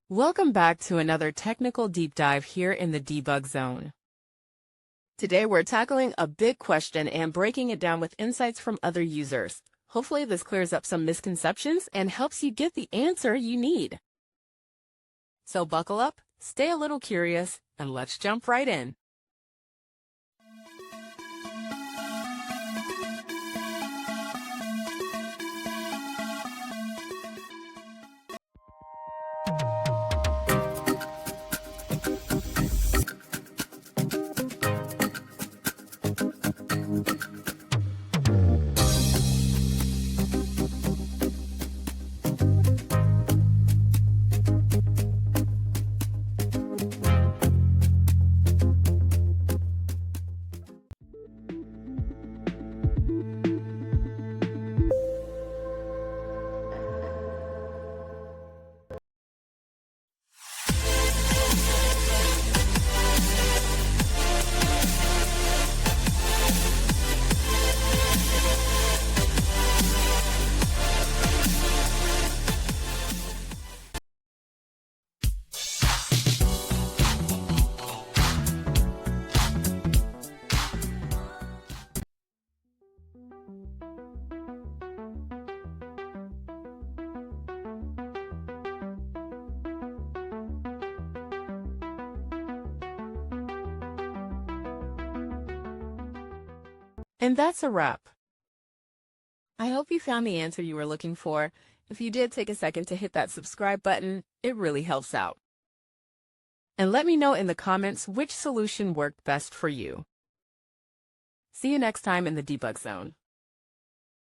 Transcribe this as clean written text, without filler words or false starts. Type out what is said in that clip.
Welcome back to another technical deep dive here in the debug zone. Today we're tackling a big question and breaking it down with insights from other users. Hopefully this clears up some misconceptions and helps you get the answer you need. So buckle up, stay a little curious, and let's jump right in. And that's a wrap. I hope you found the answer you were looking for. If you did, take a second to hit that subscribe button. It really helps out. And let me know in the comments which solution worked best for you. See you next time in the debug zone.